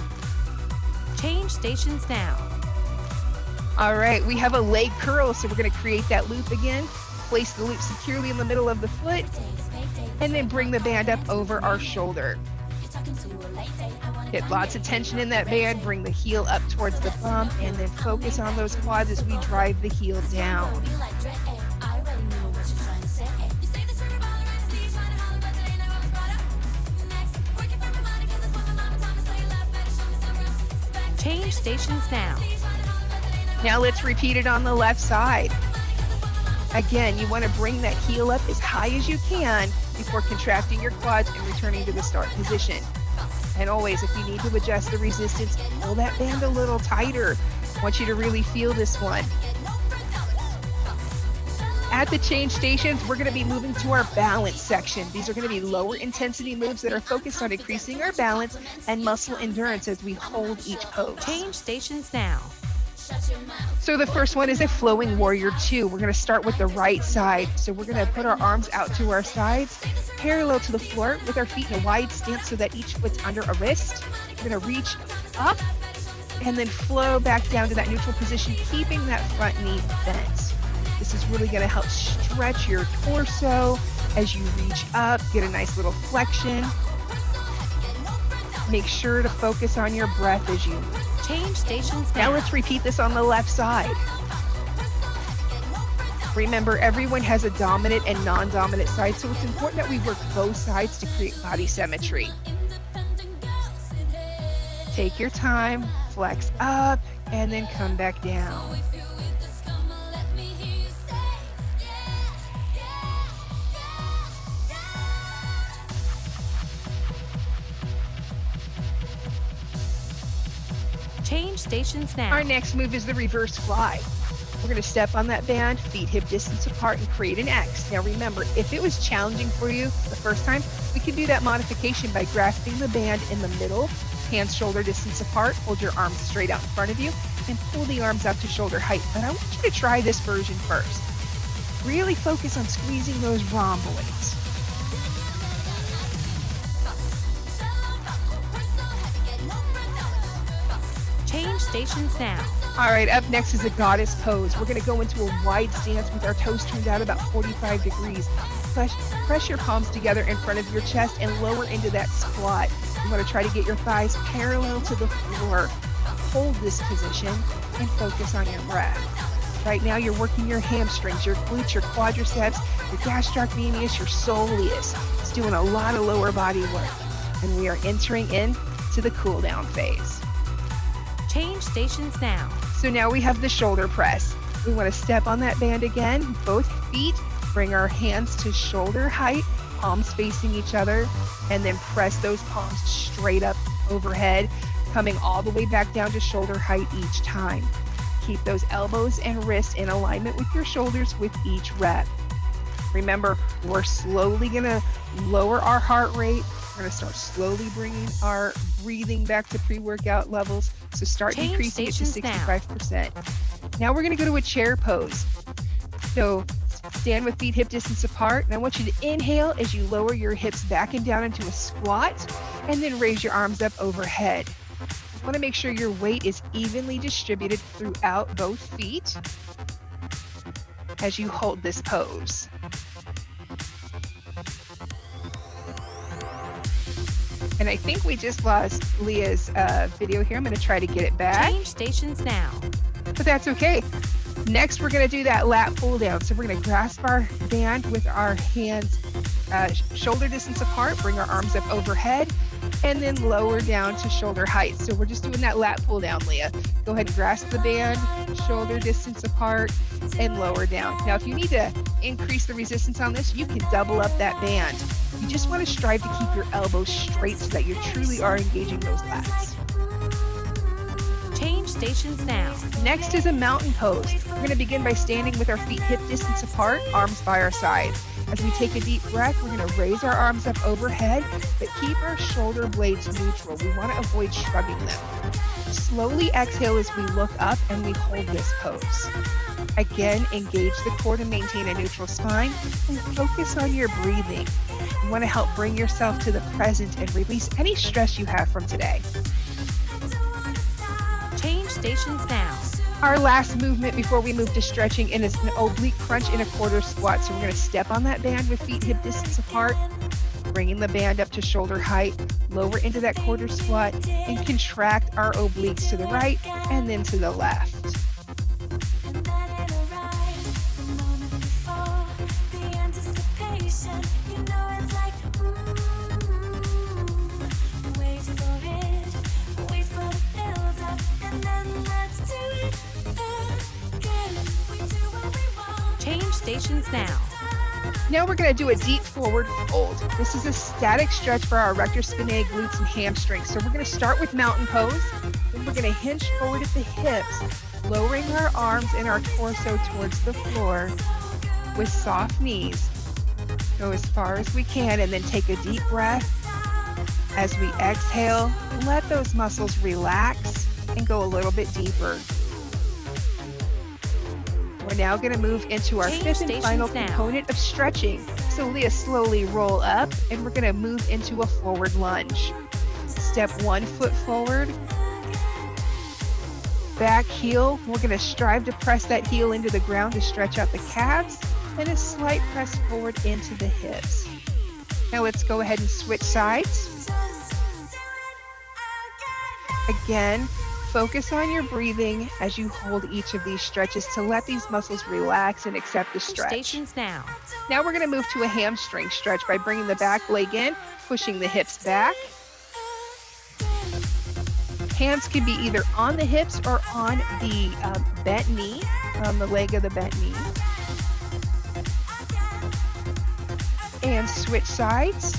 Speaker 6: change stations now.
Speaker 1: All right, we have a leg curl, so we're going to create that loop again. Place the loop securely in the middle of the foot, and then bring the band up over our shoulder. Get lots of tension in that band, bring the heel up towards the bum, and then focus on those quads as we drive the heel down.
Speaker 6: Change stations now.
Speaker 1: Now let's repeat it on the left side. Again, you want to bring that heel up as high as you can before contracting your quads and returning to the start position. And always, if you need to adjust the resistance, pull that band a little tighter. I want you to really feel this one. At the change stations, we're going to be moving to our balance section. These are going to be lower intensity moves that are focused on increasing our balance and muscle endurance as we hold each pose.
Speaker 6: Change stations now.
Speaker 1: So the first one is a flowing warrior 2. We're going to start with the right side. So we're going to put our arms out to our sides, parallel to the floor with our feet in a wide stance so that each foot's under a wrist. We're going to reach up and then flow back down to that neutral position, keeping that front knee bent. This is really going to help stretch your torso as you reach up, get a nice little flexion. Make sure to focus on your breath as you move.
Speaker 6: Change stations now.
Speaker 1: Now let's repeat this on the left side. Remember, everyone has a dominant and non-dominant side, so it's important that we work both sides to create body symmetry. Take your time, flex up, and then come back down.
Speaker 6: Change stations now.
Speaker 1: Our next move is the reverse fly. We're going to step on that band, feet hip distance apart, and create an X. Now remember, if it was challenging for you the first time, we can do that modification by grasping the band in the middle, hands shoulder distance apart, hold your arms straight out in front of you, and pull the arms up to shoulder height. But I want you to try this version first. Really focus on squeezing those rhomboids.
Speaker 6: Change stations now.
Speaker 1: All right, up next is a goddess pose. We're going to go into a wide stance with our toes turned out about 45 degrees. Press your palms together in front of your chest and lower into that squat. You want to try to get your thighs parallel to the floor. Hold this position and focus on your breath. Right now, you're working your hamstrings, your glutes, your quadriceps, your gastrocnemius, your soleus. It's doing a lot of lower body work. And we are entering into the cool down phase.
Speaker 6: Change stations now.
Speaker 1: So now we have the shoulder press. We want to step on that band again, both feet, bring our hands to shoulder height, palms facing each other, and then press those palms straight up overhead, coming all the way back down to shoulder height each time. Keep those elbows and wrists in alignment with your shoulders with each rep. Remember, we're slowly going to lower our heart rate. We're going to start slowly bringing our breathing back to pre-workout levels So start
Speaker 6: Change
Speaker 1: decreasing it to
Speaker 6: stations now.
Speaker 1: 65%. Now we're going to go to a chair pose. So stand with feet hip distance apart. And I want you to inhale as you lower your hips back and down into a squat, and then raise your arms up overhead. You want to make sure your weight is evenly distributed throughout both feet as you hold this pose. And I think we just lost Leah's video here. I'm going to try to get it back.
Speaker 6: Change stations now.
Speaker 1: But that's okay. Next, we're going to do that lat pull down. So we're going to grasp our band with our hands shoulder distance apart, bring our arms up overhead, and then lower down to shoulder height. So we're just doing that lat pull down, Leah. Go ahead and grasp the band, shoulder distance apart, and lower down. Now, if you need to increase the resistance on this, you can double up that band. You just want to strive to keep your elbows straight so that you truly are engaging those lats.
Speaker 6: Change stations now.
Speaker 1: Next is a mountain pose. We're going to begin by standing with our feet hip distance apart, arms by our sides. As we take a deep breath, we're going to raise our arms up overhead, but keep our shoulder blades neutral. We want to avoid shrugging them. Slowly exhale as we look up and we hold this pose. Again, engage the core to maintain a neutral spine and focus on your breathing. You want to help bring yourself to the present and release any stress you have from today.
Speaker 6: Change stations now.
Speaker 1: Our last movement before we move to stretching is an oblique crunch in a quarter squat. So we're going to step on that band with feet hip distance apart, bringing the band up to shoulder height, lower into that quarter squat, and contract our obliques to the right and then to the left.
Speaker 6: Change stations now.
Speaker 1: Now we're going to do a deep forward fold. This is a static stretch for our rectus spinae, glutes, and hamstrings. So we're going to start with mountain pose. Then we're going to hinge forward at the hips, lowering our arms and our torso towards the floor with soft knees. Go as far as we can and then take a deep breath. As we exhale, let those muscles relax and go a little bit deeper. We're now going to move into our fifth and final component of stretching. So Leah, slowly roll up and we're going to move into a forward lunge. Step 1 foot forward. Back heel. We're going to strive to press that heel into the ground to stretch out the calves, and a slight press forward into the hips. Now let's go ahead and switch sides. Again, focus on your breathing as you hold each of these stretches to let these muscles relax and accept the stretch.
Speaker 6: Stations now.
Speaker 1: Now we're going to move to a hamstring stretch by bringing the back leg in, pushing the hips back. Hands can be either on the hips or on the bent knee, on the leg of the bent knee. And switch sides.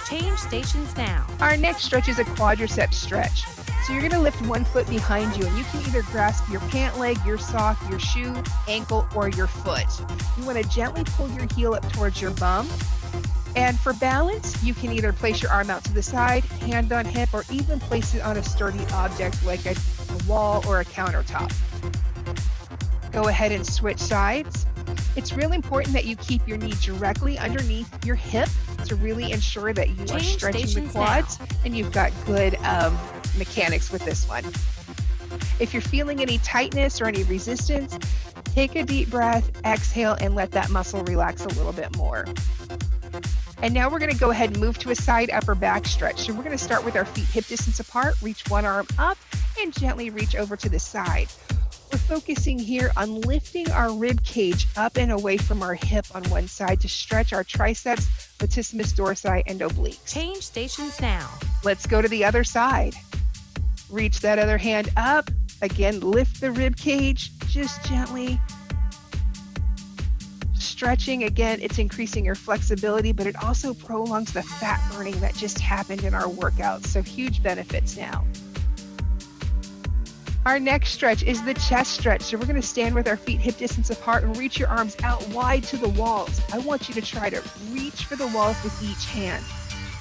Speaker 6: Change stations now.
Speaker 1: Our next stretch is a quadricep stretch. So you're going to lift one foot behind you, and you can either grasp your pant leg, your sock, your shoe, ankle, or your foot. You want to gently pull your heel up towards your bum. And for balance, you can either place your arm out to the side, hand on hip, or even place it on a sturdy object like a wall or a countertop. Go ahead and switch sides. It's really important that you keep your knee directly underneath your hip to really ensure that you are stretching the quads and you've got good mechanics with this one. If you're feeling any tightness or any resistance, take a deep breath, exhale, and let that muscle relax a little bit more. And now we're going to go ahead and move to a side upper back stretch. So we're going to start with our feet hip distance apart, reach one arm up, and gently reach over to the side. We're focusing here on lifting our rib cage up and away from our hip on one side to stretch our triceps, latissimus dorsi, and obliques.
Speaker 6: Change stations now.
Speaker 1: Let's go to the other side. Reach that other hand up. Again, lift the rib cage just gently. Stretching, again, it's increasing your flexibility, but it also prolongs the fat burning that just happened in our workout. So huge benefits now. Our next stretch is the chest stretch. So we're going to stand with our feet hip distance apart and reach your arms out wide to the walls. I want you to try to reach for the walls with each hand.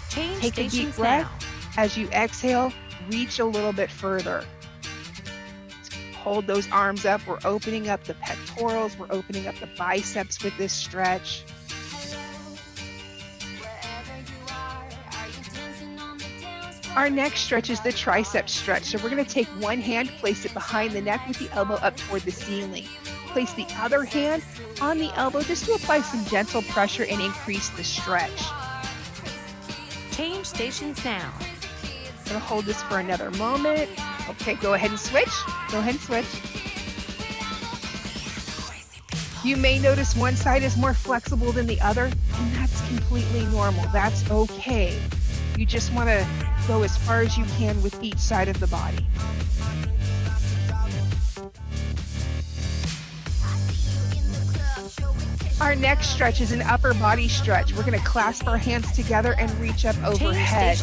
Speaker 1: Take a deep breath. As you exhale, reach a little bit further. Hold those arms up. We're opening up the pectorals. We're opening up the biceps with this stretch. Our next stretch is the tricep stretch. So we're going to take one hand, place it behind the neck with the elbow up toward the ceiling. Place the other hand on the elbow just to apply some gentle pressure and increase the stretch.
Speaker 6: Change stations now.
Speaker 1: I'm going to hold this for another moment. Okay, go ahead and switch. Go ahead and switch. You may notice one side is more flexible than the other, and that's completely normal. That's okay. You just want to go as far as you can with each side of the body. Our next stretch is an upper body stretch. We're going to clasp our hands together and reach up overhead.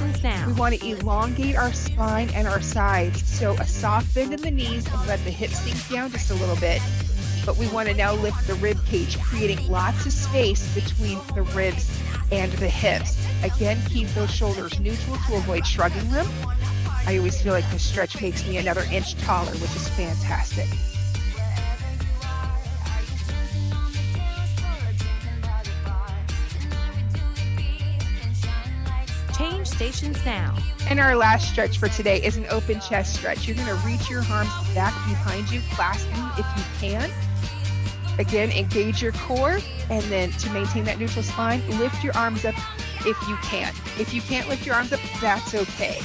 Speaker 1: We want to elongate our spine and our sides. So a soft bend in the knees and let the hips sink down just a little bit. But we want to now lift the rib cage, creating lots of space between the ribs and the hips. Again, keep those shoulders neutral to avoid shrugging them. I always feel like this stretch makes me another inch taller, which is fantastic.
Speaker 6: Change stations now.
Speaker 1: And our last stretch for today is an open chest stretch. You're going to reach your arms back behind you, clasp them if you can. Again, engage your core, and then to maintain that neutral spine, lift your arms up if you can. If you can't lift your arms up, that's okay.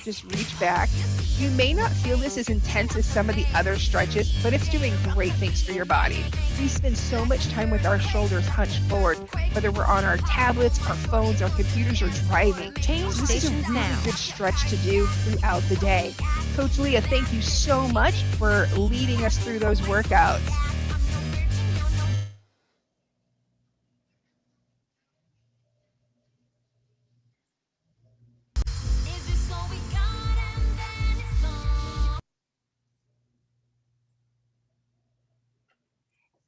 Speaker 1: Just reach back. You may not feel this as intense as some of the other stretches, but it's doing great things for your body. We spend so much time with our shoulders hunched forward, whether we're on our tablets, our phones, our computers, or driving.
Speaker 6: Change
Speaker 1: This is a
Speaker 6: stations
Speaker 1: really
Speaker 6: now.
Speaker 1: good stretch to do throughout the day. Coach Leah, thank you so much for leading us through those workouts.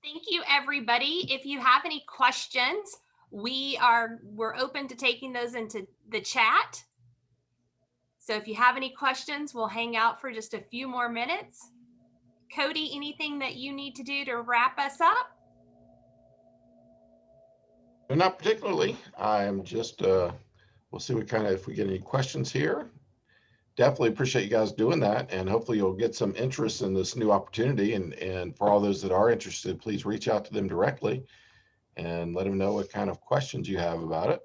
Speaker 5: Thank you, everybody. If you have any questions, we're open to taking those into the chat. So if you have any questions, we'll hang out for just a few more minutes. Cody, anything that you need to do to wrap us up?
Speaker 4: Not particularly. I'm just, we'll see if we get any questions here. Definitely appreciate you guys doing that, and hopefully you'll get some interest in this new opportunity. And for all those that are interested, please reach out to them directly and let them know what kind of questions you have about it.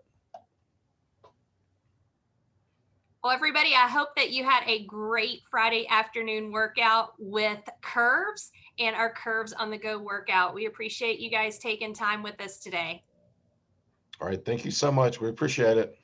Speaker 5: Well, everybody, I hope that you had a great Friday afternoon workout with Curves and our Curves on the Go workout. We appreciate you guys taking time with us today.
Speaker 4: All right. Thank you so much. We appreciate it.